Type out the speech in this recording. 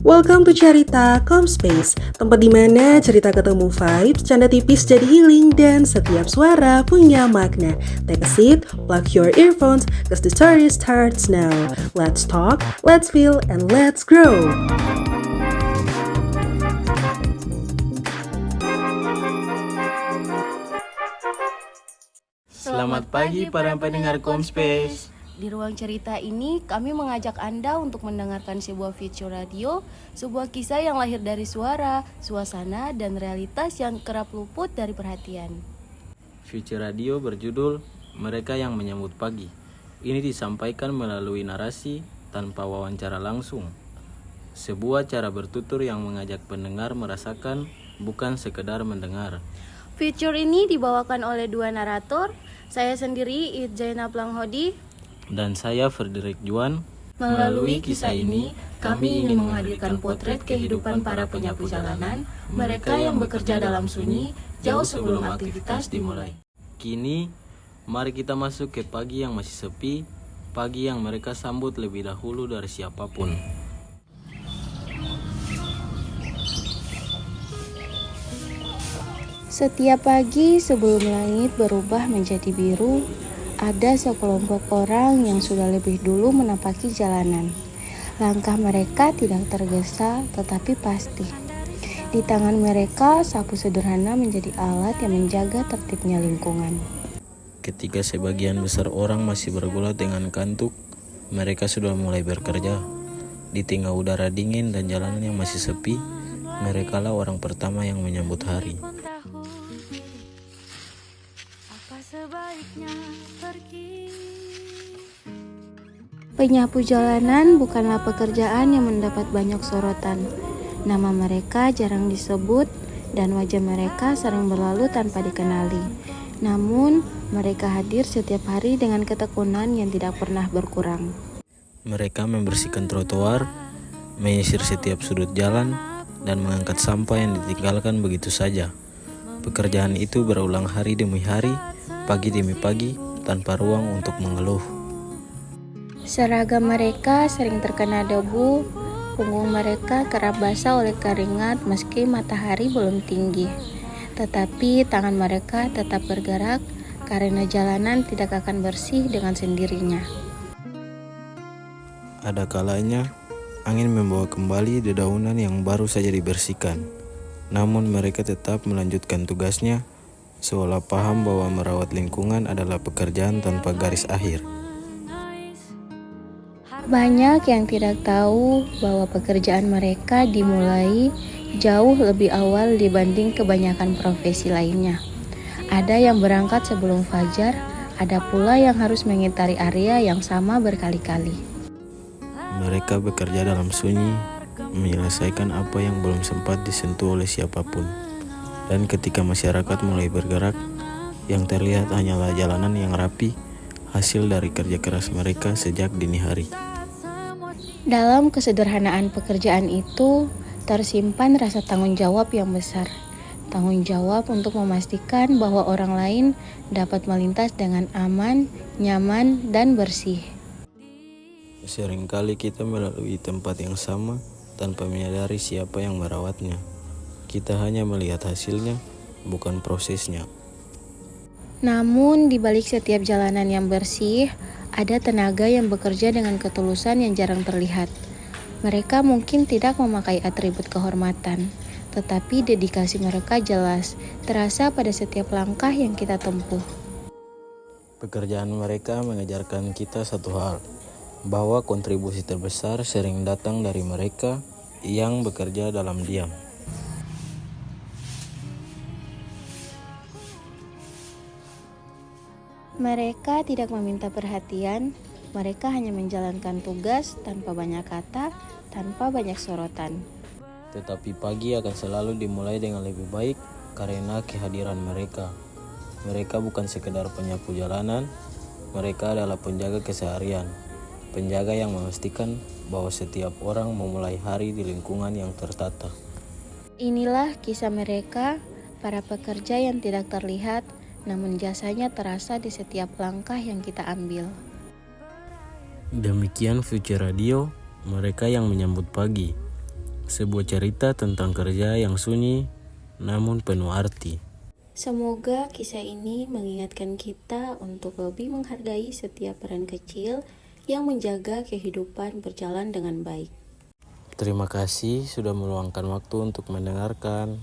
Welcome to Cerita Comspace, tempat dimana cerita ketemu vibes, canda tipis jadi healing, dan setiap suara punya makna. Take a seat, plug your earphones, cause the story starts now. Let's talk, let's feel, and let's grow. Selamat pagi para pendengar Comspace. Di ruang cerita ini, kami mengajak Anda untuk mendengarkan sebuah Future Radio, sebuah kisah yang lahir dari suara, suasana, dan realitas yang kerap luput dari perhatian. Future Radio berjudul Mereka yang Menyambut Pagi. Ini disampaikan melalui narasi tanpa wawancara langsung. Sebuah cara bertutur yang mengajak pendengar merasakan, bukan sekedar mendengar. Future ini dibawakan oleh dua narator, saya sendiri It Zainab Langhodi. Dan saya Frederick Juan. Melalui kisah ini, kami ingin menghadirkan potret kehidupan para penyapu jalanan, mereka yang bekerja dalam sunyi, jauh sebelum aktivitas dimulai. Kini, mari kita masuk ke pagi yang masih sepi, pagi yang mereka sambut lebih dahulu dari siapapun. Setiap pagi sebelum langit berubah menjadi biru, ada sekelompok orang yang sudah lebih dulu menapaki jalanan. Langkah mereka tidak tergesa tetapi pasti. Di tangan mereka, sapu sederhana menjadi alat yang menjaga tertibnya lingkungan. Ketika sebagian besar orang masih bergulat dengan kantuk, mereka sudah mulai bekerja. Di tengah udara dingin dan jalanan yang masih sepi, merekalah orang pertama yang menyambut hari. Penyapu jalanan bukanlah pekerjaan yang mendapat banyak sorotan. Nama mereka jarang disebut dan wajah mereka sering berlalu tanpa dikenali. Namun, mereka hadir setiap hari dengan ketekunan yang tidak pernah berkurang. Mereka membersihkan trotoar, menyisir setiap sudut jalan, dan mengangkat sampah yang ditinggalkan begitu saja. Pekerjaan itu berulang hari demi hari, pagi demi pagi, tanpa ruang untuk mengeluh. Seragam mereka sering terkena debu, punggung mereka kerap basah oleh keringat meski matahari belum tinggi. Tetapi tangan mereka tetap bergerak karena jalanan tidak akan bersih dengan sendirinya. Ada kalanya, angin membawa kembali dedaunan yang baru saja dibersihkan. Namun mereka tetap melanjutkan tugasnya, seolah paham bahwa merawat lingkungan adalah pekerjaan tanpa garis akhir. Banyak yang tidak tahu bahwa pekerjaan mereka dimulai jauh lebih awal dibanding kebanyakan profesi lainnya. Ada yang berangkat sebelum fajar, ada pula yang harus mengitari area yang sama berkali-kali. Mereka bekerja dalam sunyi, menyelesaikan apa yang belum sempat disentuh oleh siapapun. Dan ketika masyarakat mulai bergerak, yang terlihat hanyalah jalanan yang rapi, hasil dari kerja keras mereka sejak dini hari. Dalam kesederhanaan pekerjaan itu, tersimpan rasa tanggung jawab yang besar. Tanggung jawab untuk memastikan bahwa orang lain dapat melintas dengan aman, nyaman, dan bersih. Seringkali kita melalui tempat yang sama tanpa menyadari siapa yang merawatnya. Kita hanya melihat hasilnya, bukan prosesnya. Namun, di balik setiap jalanan yang bersih, ada tenaga yang bekerja dengan ketulusan yang jarang terlihat. Mereka mungkin tidak memakai atribut kehormatan, tetapi dedikasi mereka jelas, terasa pada setiap langkah yang kita tempuh. Pekerjaan mereka mengajarkan kita satu hal, bahwa kontribusi terbesar sering datang dari mereka yang bekerja dalam diam. Mereka tidak meminta perhatian, mereka hanya menjalankan tugas tanpa banyak kata, tanpa banyak sorotan. Tetapi pagi akan selalu dimulai dengan lebih baik karena kehadiran mereka. Mereka bukan sekedar penyapu jalanan, mereka adalah penjaga keseharian. Penjaga yang memastikan bahwa setiap orang memulai hari di lingkungan yang tertata. Inilah kisah mereka, para pekerja yang tidak terlihat, namun jasanya terasa di setiap langkah yang kita ambil. Demikian Future Radio, mereka yang menyambut pagi. sebuah cerita tentang kerja yang sunyi namun penuh arti. Semoga kisah ini mengingatkan kita untuk lebih menghargai setiap peran kecil yang menjaga kehidupan berjalan dengan baik. Terima kasih sudah meluangkan waktu untuk mendengarkan.